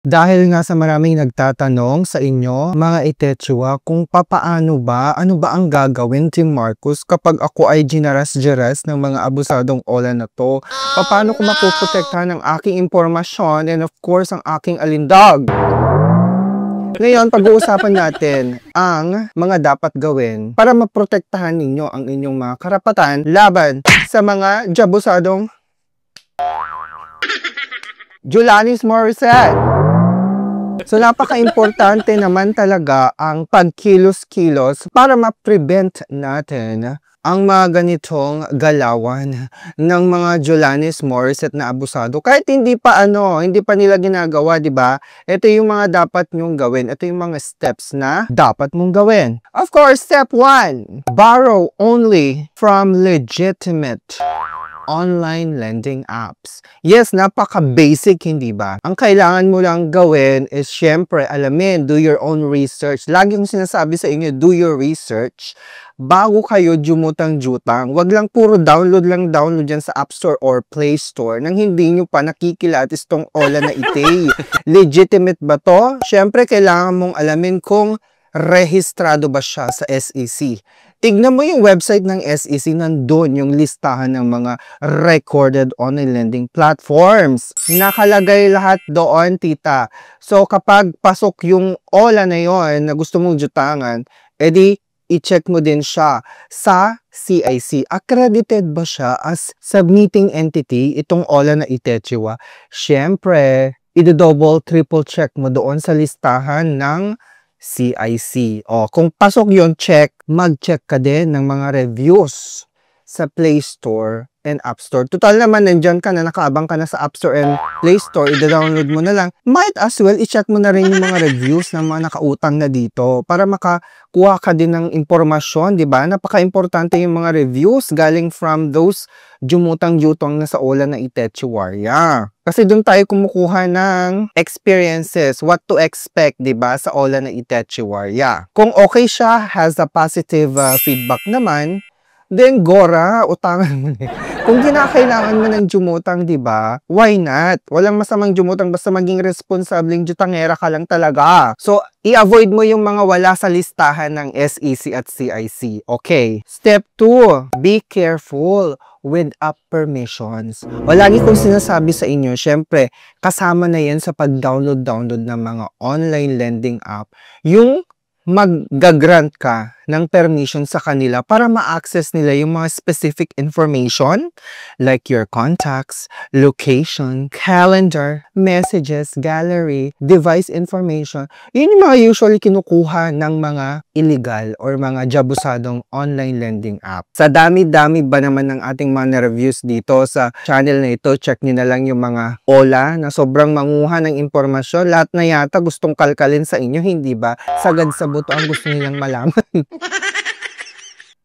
Dahil nga sa maraming nagtatanong sa inyo, mga Itechua, kung ano ba ang gagawin Team Marcos kapag ako ay ginaras-giras ng mga abusadong Ola na to? Paano ko mapoprotektahan ang aking impormasyon and of course ang aking alindog? Ngayon, pag-uusapan natin ang mga dapat gawin para maprotektahan ninyo ang inyong mga karapatan laban sa mga jabusadong Julanis Morissette. So, napaka-importante naman talaga ang pagkilos-kilos para ma-prevent natin ang mga ganitong galawan ng mga Julanis Morissette na abusado. Kahit hindi pa nila ginagawa, di ba? Ito yung mga dapat nyong gawin. Ito yung mga steps na dapat mong gawin. Of course, step 1, borrow only from legitimate online lending apps. Yes, napaka-basic, hindi ba? Ang kailangan mo lang gawin is syempre, alamin, do your own research. Lagi kong sinasabi sa inyo, do your research bago kayo jumutang-jutang. Wag lang puro download dyan sa App Store or Play Store nang hindi nyo pa nakikilatis tong Ola na ite. Legitimate ba to? Syempre, kailangan mong alamin kung rehistrado ba siya sa SEC. Tignan mo yung website ng SEC, nandun yung listahan ng mga recorded online lending platforms. Nakalagay lahat doon, tita. So, kapag pasok yung Ola na yon na gusto mong jutangan, edi i-check mo din siya sa CIC. Accredited ba siya as submitting entity, itong Ola na Itechua? Siyempre, i-double, triple check mo doon sa listahan ng CIC. O, kung pasok yon, check, mag-check ka din ng mga reviews sa Play Store and App Store. Total naman, nandyan ka na, nakaabang ka na sa App Store and Play Store, i-download mo na lang. Might as well, i-check mo na rin yung mga reviews ng mga nakautang na dito para makakuha ka din ng impormasyon, di ba? Napaka-importante yung mga reviews galing from those jumutang-jutong na sa Ola na Itechua. Kasi doon tayo kumukuha ng experiences, what to expect, di ba, sa Ola na Itechua. Kung okay siya, has a positive feedback naman, then gora, utangan mo na. Kung kinakailangan mo ng jumutang, di ba? Why not? Walang masamang jumutang basta maging responsableng jutangera ka lang talaga. So, i-avoid mo yung mga wala sa listahan ng SEC at CIC. Okay. Step 2, be careful with app permissions. O lagi kong sinasabi sa inyo, syempre, kasama na yan sa pag-download ng mga online lending app, yung mag-grant ka ng permission sa kanila para ma-access nila yung mga specific information like your contacts, location, calendar, messages, gallery, device information. Yun yung mga usually kinukuha ng mga illegal or mga jabusadong online lending app. Sa dami-dami ba naman ng ating mga reviews dito sa channel na ito, check nyo na lang yung mga Ola na sobrang manguha ng impormasyon. Lahat na yata gustong kalkalin sa inyo, hindi ba? Sagad sa buto ang gusto nilang malaman.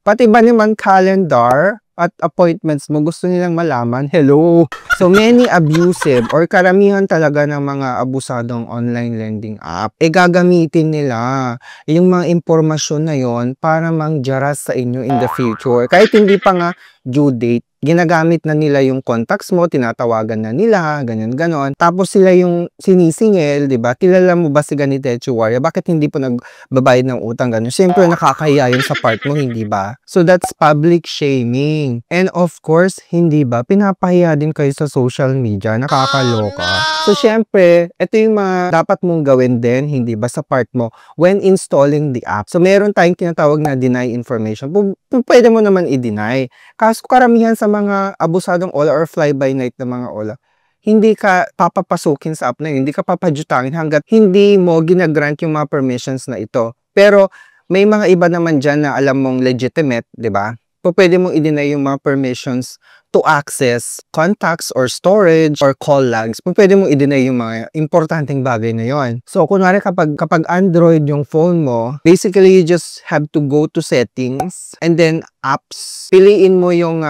Pati ba naman calendar at appointments mo gusto nilang malaman? Hello! So many abusive or karamihan talaga ng mga abusadong online lending app, gagamitin nila yung mga impormasyon na yon para mangjaras sa inyo in the future. Kahit hindi pa nga due date, ginagamit na nila yung contacts mo, tinatawagan na nila, ganyan-ganon. Tapos sila yung sinisingil, di ba? Kilala mo ba si ganito Itechua? Bakit hindi po nagbabayad ng utang ganun? Siyempre, nakakahiya yun sa part mo, hindi ba? So, that's public shaming. And of course, hindi ba? Pinapahiya din kayo sa social media, nakakaloka. So, siyempre, ito yung mga dapat mong gawin din, hindi ba, sa part mo when installing the app. So, meron tayong tinatawag na deny information. Pwede mo naman i-deny. Kaso karamihan sa mga abusadong Ola or fly-by-night na mga Ola, hindi ka papapasukin sa app na yun, hindi ka papajutangin hanggat hindi mo ginagrant yung mga permissions na ito. Pero may mga iba naman dyan na alam mong legitimate, di ba? Pwede mong i-deny yung mga permissions to access contacts or storage or call logs. Pwede mong i-deny yung mga importanteng bagay na yon. So, kunwari kapag Android yung phone mo, basically you just have to go to settings and then apps. Piliin mo yung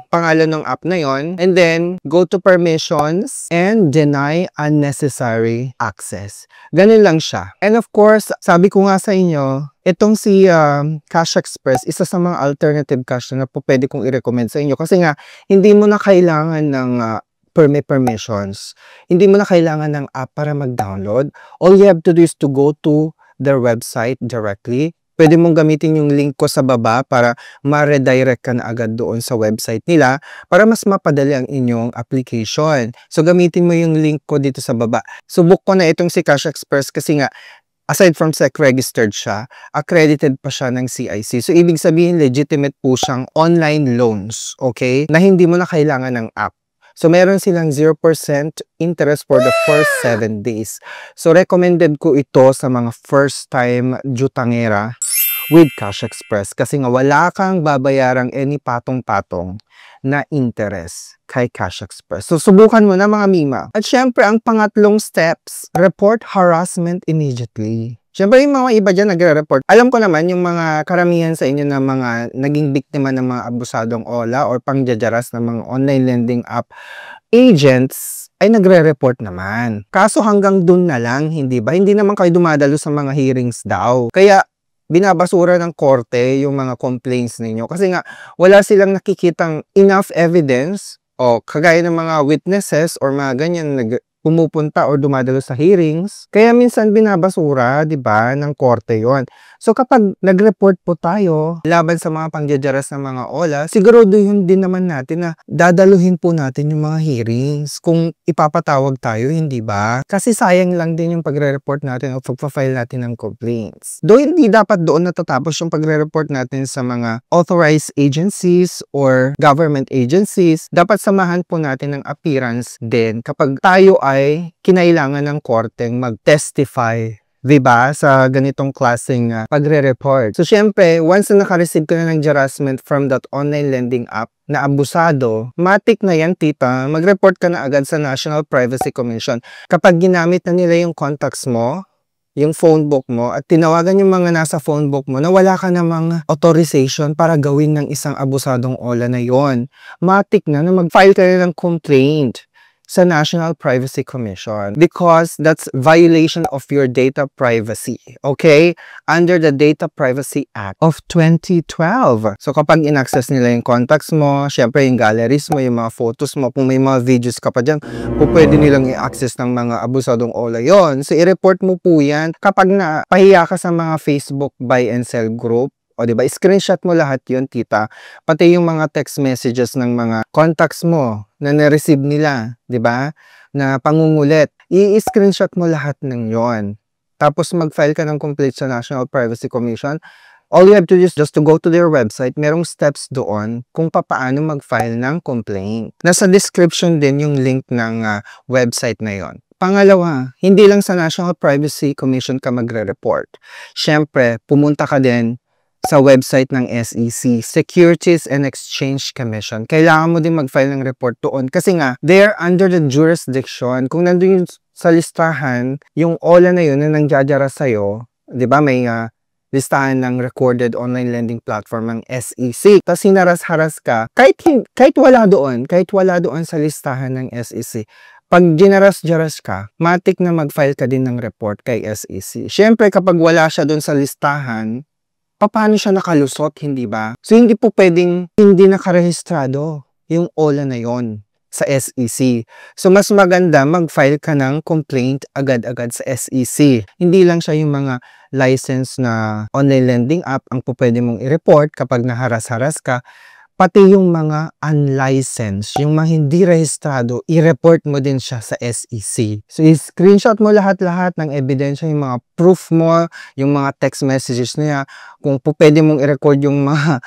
pangalan ng app na yon and then go to permissions and deny unnecessary access. Ganun lang siya. And of course, sabi ko nga sa inyo, itong si Cash Express, isa sa mga alternative cash na pwede kong i-recommend sa inyo kasi nga, hindi mo na kailangan ng permissions. Hindi mo na kailangan ng app para mag-download. All you have to do is to go to their website directly. Pwede mong gamitin yung link ko sa baba para ma-redirect ka na agad doon sa website nila para mas mapadali ang inyong application. So, gamitin mo yung link ko dito sa baba. Subok ko na itong si Cash Express kasi nga, aside from SEC-registered siya, accredited pa siya ng CIC. So, ibig sabihin, legitimate po siyang online loans, okay? Na hindi mo na kailangan ng app. So, meron silang 0% interest for the first 7 days. So, recommended ko ito sa mga first-time jutangera with Cash Express kasi nga wala kang babayarang any patong-patong na interest kay Cash Express. So, subukan mo na mga Mima. At syempre, ang pangatlong steps, report harassment immediately. Syempre, yung mga iba dyan nagre-report. Alam ko naman, yung mga karamihan sa inyo na mga naging biktima ng mga abusadong OLA or pangjajaras ng mga online lending app agents ay nagre-report naman. Kaso hanggang dun na lang, hindi ba? Hindi naman kayo dumadalo sa mga hearings daw. Kaya, binabasura ng korte yung mga complaints ninyo. Kasi nga, wala silang nakikitang enough evidence o kagaya ng mga witnesses or mga ganyan pumupunta or dumadalo sa hearings. Kaya minsan binabasura, 'di ba, ng korte 'yon. So kapag nag-report po tayo laban sa mga pangjajaras ng mga OLA, siguraduhin din naman natin na dadaluhin po natin yung mga hearings kung ipapatawag tayo, hindi ba? Kasi sayang lang din yung pagre-report natin o pagpa-file natin ng complaints. Though hindi dapat doon natatapos yung pagre-report natin sa mga authorized agencies or government agencies, dapat samahan po natin ng appearance din kapag tayo ay kinailangan ng korteng mag-testify, diba, sa ganitong klaseng pagre-report. So, syempre, once na naka-receive ka na ng harassment from that online lending app na abusado, matik na yan, tita, mag-report ka na agad sa National Privacy Commission. Kapag ginamit na nila yung contacts mo, yung phone book mo, at tinawagan yung mga nasa phone book mo na wala ka namang authorization para gawin ng isang abusadong OLA na yon, matik na mag-file ka na ng complaint sa National Privacy Commission because that's violation of your data privacy, okay? Under the Data Privacy Act of 2012. So kapag in-access nila yung contacts mo, syempre yung galleries mo, yung mga photos mo, kung may mga videos ka pa dyan, pwede nilang i-access ng mga abusadong OLA yon. So i-report mo po yan kapag napahiya ka sa mga Facebook buy and sell group. O diba, screenshot mo lahat yun, tita. Pati yung mga text messages ng mga contacts mo na na-receive nila, diba, na pangungulit. I-screenshot mo lahat ng yon. Tapos mag-file ka ng complaint sa National Privacy Commission. All you have to do is just to go to their website. Merong steps doon kung paano mag-file ng complaint. Nasa description din yung link ng website na yon. Pangalawa, hindi lang sa National Privacy Commission ka magre-report. Siyempre, pumunta ka din sa website ng SEC, Securities and Exchange Commission. Kailangan mo din mag-file ng report doon kasi nga, they're under the jurisdiction. Kung nandun yung sa listahan, yung OLA na yun na nangjajara sa'yo, di ba, may listahan ng recorded online lending platform ng SEC. Tapos hinaras-haras ka, kahit wala doon sa listahan ng SEC, pag ginaras-jaras ka, matik na mag-file ka din ng report kay SEC. Siyempre, kapag wala siya doon sa listahan, paano siya nakalusot, hindi ba? So, hindi po pwedeng hindi nakarehistrado yung OLA na yon sa SEC. So, mas maganda mag-file ka ng complaint agad-agad sa SEC. Hindi lang siya yung mga license na online lending app ang po pwede mong i-report kapag naharas-haras ka. Pati yung mga unlicensed, yung mga hindi rehistrado, i-report mo din siya sa SEC. So, i-screenshot mo lahat-lahat ng ebidensya, yung mga proof mo, yung mga text messages niya, kung po pwede mong i-record yung mga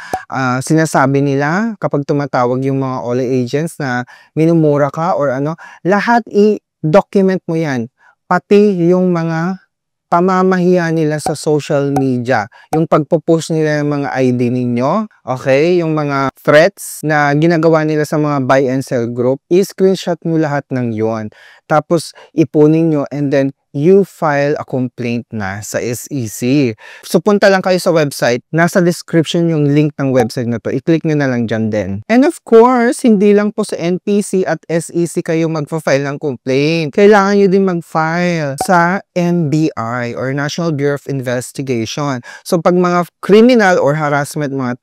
sinasabi nila kapag tumatawag yung mga OLA agents na minumura ka or ano, lahat i-document mo yan. Pati yung mga pamamahiya nila sa social media, yung pagpo-post nila ng mga ID ninyo, okay, yung mga threats na ginagawa nila sa mga buy and sell group, i-screenshot mo lahat ng yon. Tapos ipunin nyo and then you file a complaint na sa SEC. So, punta lang kayo sa website. Nasa description yung link ng website na to. I-click nyo na lang dyan din. And of course, hindi lang po sa NPC at SEC kayo magpa-file ng complaint. Kailangan nyo din mag-file sa NBI or National Bureau of Investigation. So, pag mga criminal or harassment, mga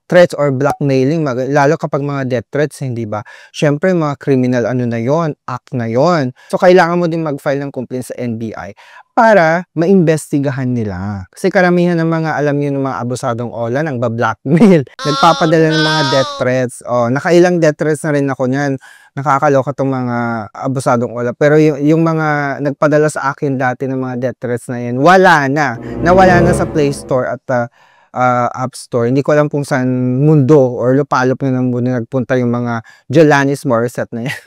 threats or blackmailing, lalo kapag mga death threats, hindi ba? Syempre, mga criminal ano na yon, act na yon. So, kailangan mo din mag-file ng complaint sa NBI para maimbestigahan nila. Kasi karamihan ng mga, alam niyo, ng mga abusadong OLA, nagba-blackmail, nagpapadala ng mga death threats. Nakailang death threats na rin ako niyan. Nakakaloka tong mga abusadong OLA. Pero yung mga nagpadala sa akin dati ng mga death threats na yan, wala na. Nawala na sa Play Store at App Store. Hindi ko alam kung saan mundo or lupalop na ng mundo nagpunta yung mga Jolanis Morissette na yan.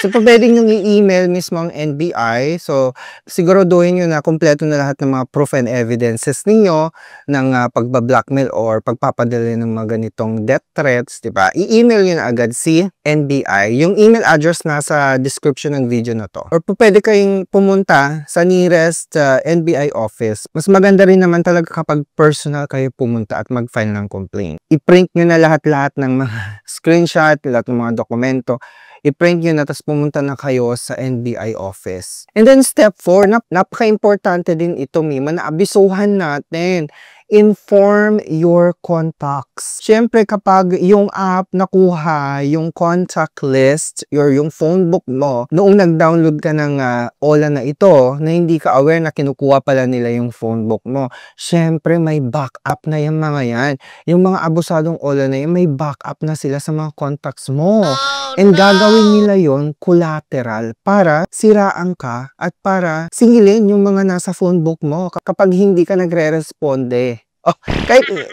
So, pwede nyo i-email mismo ang NBI. So, siguraduhin nyo na kumpleto na lahat ng mga proof and evidences ninyo ng pagbablackmail or pagpapadala ng mga ganitong death threats, diba? I-email nyo na agad si NBI. Yung email address nasa description ng video na to. Or pwede kayong pumunta sa nearest NBI office. Mas maganda rin naman talaga kapag personal kayo pumunta at mag-file ng complaint. I-print nyo na lahat-lahat ng mga screenshot, lahat ng mga dokumento. I-print nyo na, tapos pumunta na kayo sa NBI office. And then step 4, napaka-importante din ito, Mima, na abisuhan natin. Inform your contacts. Siyempre, kapag yung app nakuha, yung contact list, or yung phone book mo, noong nag-download ka ng OLA na ito, na hindi ka aware na kinukuha pala nila yung phone book mo, siyempre, may backup na yung mga yan. Yung mga abusadong OLA na yan, may backup na sila sa mga contacts mo. And gagawin nila yon collateral para siraan ka at para singilin yung mga nasa phone book mo kapag hindi ka nagre-responde.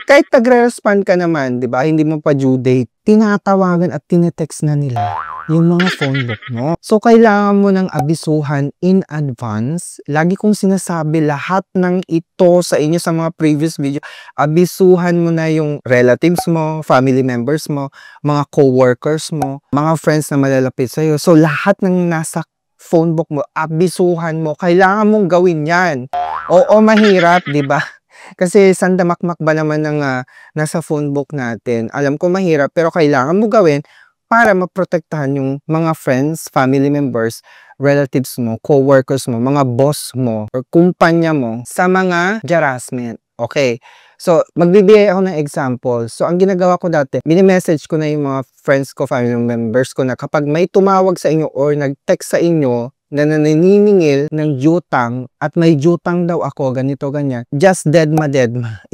Kahit nagre-respond ka naman, di ba? Hindi mo pa due date. Tinatawagan at tinetext na nila yung mga phone book mo. So, kailangan mo ng abisuhan in advance. Lagi kong sinasabi lahat ng ito sa inyo sa mga previous video. Abisuhan mo na yung relatives mo, family members mo, mga co-workers mo, mga friends na malalapit sa'yo. So, lahat ng nasa phone book mo, abisuhan mo. Kailangan mong gawin yan. Oo, mahirap, di ba? Kasi sandamakmak ba naman ng nasa phone book natin. Alam ko mahirap pero kailangan mo gawin para maprotektahan yung mga friends, family members, relatives mo, co-workers mo, mga boss mo, or kumpanya mo sa mga harassment. Okay. So, magbibigay ako ng example. So, ang ginagawa ko dati, mini-message ko na yung mga friends ko, family members ko na kapag may tumawag sa inyo or nag-text sa inyo na naniningil ng jutang at may jutang daw ako, ganito, ganyan, just dead ma.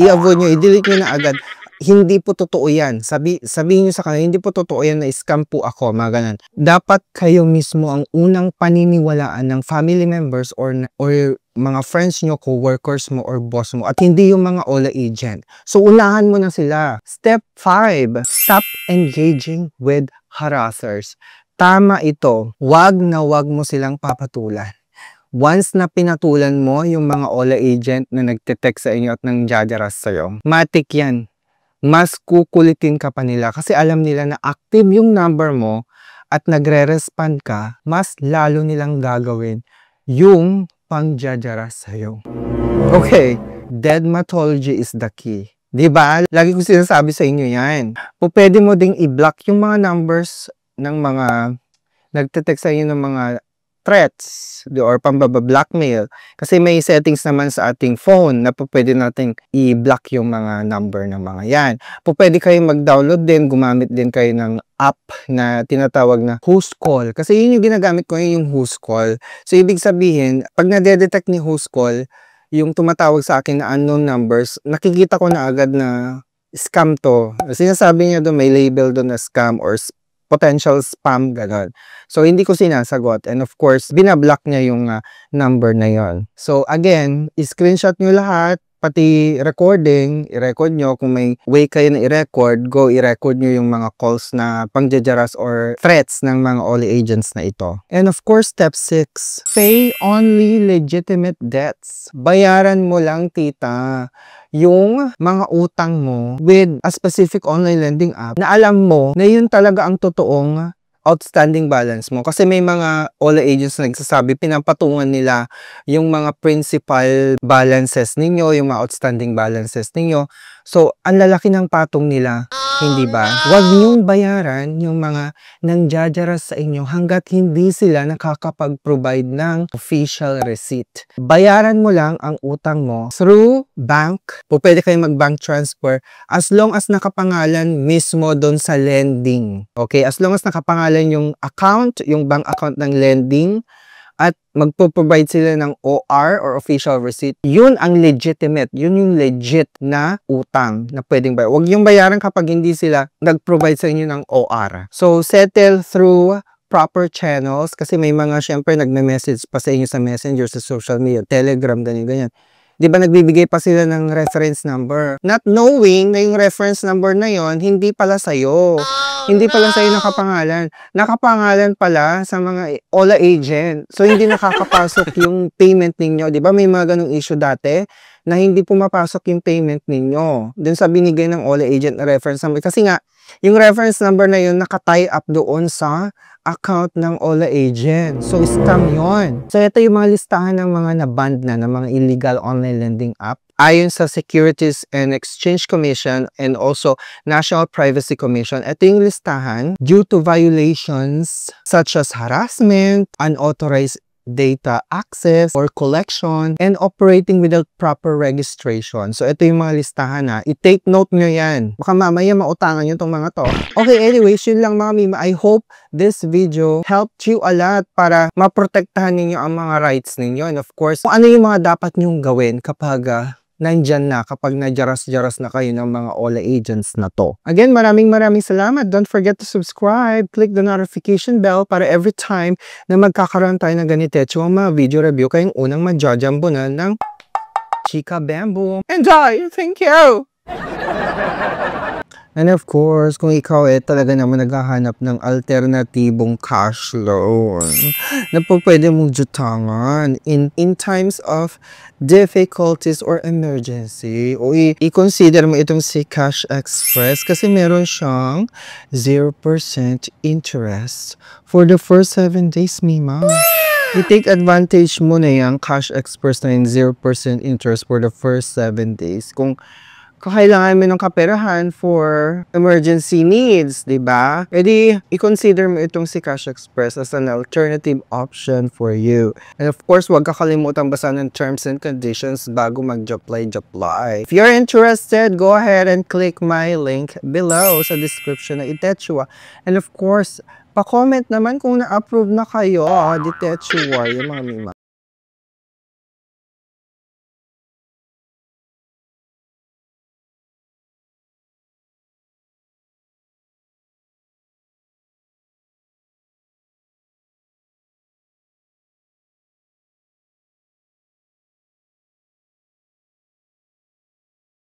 I-avoid nyo, i-delete nyo na agad. Hindi po totoo yan. Sabihin nyo sa kanila, hindi po totoo yan na scam po ako, mga ganun. Dapat kayo mismo ang unang paniniwalaan ng family members or mga friends nyo, co-workers mo, or boss mo, at hindi yung mga OLA agent. So, unahan mo na sila. Step 5, stop engaging with harassers. Tama ito. Wag na wag mo silang papatulan. Once na pinatulan mo yung mga OLA agent na nagte-text sa inyo at nang jajaras sa'yo, matik yan. Mas kukulitin ka pa nila kasi alam nila na active yung number mo at nagre-respond ka, mas lalo nilang gagawin yung pang-jajaras sa'yo. Okay, deadmatology is the key. Diba? Lagi ko sinasabi sa inyo yan. Pwede mo ding i-block yung mga numbers ng mga nagte-text sa inyo ng mga threats or pambaba-blackmail. Kasi may settings naman sa ating phone na pwede nating i-block yung mga number ng mga yan. Pwede kayong mag-download din, gumamit din kayo ng app na tinatawag na Whoscall. Kasi yun yung ginagamit ko, yung Whoscall. So, ibig sabihin, pag na-detect ni Whoscall, yung tumatawag sa akin na unknown numbers, nakikita ko na agad na scam to. Sinasabi niya doon, may label doon na scam or potential spam, gano'n. So, hindi ko sinasagot. And of course, binablock niya yung number na yon. So, again, i-screenshot nyo lahat, pati recording, i-record nyo. Kung may way kayo na i-record, go i-record nyo yung mga calls na pangjajaras or threats ng mga OLA agents na ito. And of course, step 6, pay only legitimate debts. Bayaran mo lang, tita, yung mga utang mo with a specific online lending app na alam mo na yun talaga ang totoong outstanding balance mo. Kasi may mga OLA agents na nagsasabi, pinapatungan nila yung mga principal balances ninyo, yung mga outstanding balances ninyo. So, ang lalaki ng patong nila, hindi ba? Huwag niyong bayaran yung mga nangjajaras sa inyo hanggat hindi sila nakakapag-provide ng official receipt. Bayaran mo lang ang utang mo through bank. O pwede kayong mag-bank transfer as long as nakapangalan mismo doon sa lending. Okay? As long as nakapangalan yung account, yung bank account ng lending, at magpo-provide sila ng OR or official receipt, yun ang legitimate, yun yung legit na utang na pwedeng bayar. Huwag yung bayaran kapag hindi sila nag-provide sa inyo ng OR. So, settle through proper channels kasi may mga syempre nagme-message pa sa inyo sa Messenger, sa social media, Telegram, ganyan. Di ba nagbibigay pa sila ng reference number? Not knowing na yung reference number na yon hindi pala sa'yo. Hindi pala sa'yo nakapangalan. Nakapangalan pala sa mga OLA agent. So, hindi nakakapasok yung payment ninyo. Di ba may mga ganong issue dati na hindi pumapasok yung payment ninyo dun sa binigay ng OLA agent na reference number. Kasi nga, yung reference number na yun nakatie up doon sa account ng OLA agent. So, scam yun. So, ito yung mga listahan ng mga na-banned na ng mga illegal online lending app. Ayon sa Securities and Exchange Commission and also National Privacy Commission, ito yung listahan due to violations such as harassment, unauthorized data access or collection, and operating without proper registration. So, ito yung mga listahan na. I-take note nyo yan. Baka mamaya mautangan nyo itong mga to. Okay, anyways, yun lang mga mima. I hope this video helped you a lot para maprotektahan ninyo ang mga rights ninyo. And of course, kung ano yung mga dapat nyong gawin kapag nandyan na, kapag najaras-jaras na kayo ng mga OLA agents na to. Again, maraming salamat. Don't forget to subscribe. Click the notification bell para every time na magkakaroon tayo ng ganito ang mga video review kayong unang majajambunan ng Chika Bamboo. Enjoy! Thank you! And of course, kung ikaw talaga naman naghahanap ng alternatibong cash loan na po pwede mong jutangan in times of difficulties or emergency, o i-consider mo itong si Cash Express kasi meron siyang 0% interest for the first 7 days, Mima. I-take advantage mo na yung Cash Express na yung 0% interest for the first 7 days. Kung kakailangan mo ng kaperahan for emergency needs, di ba? Edi, i-consider mo itong si Cash Express as an alternative option for you. And of course, huwag kakalimutan basahin ng terms and conditions bago mag-apply. If you're interested, go ahead and click my link below sa description ng Itechua. And of course, pa-comment naman kung na-approve na kayo, Itechua, yung mga mima.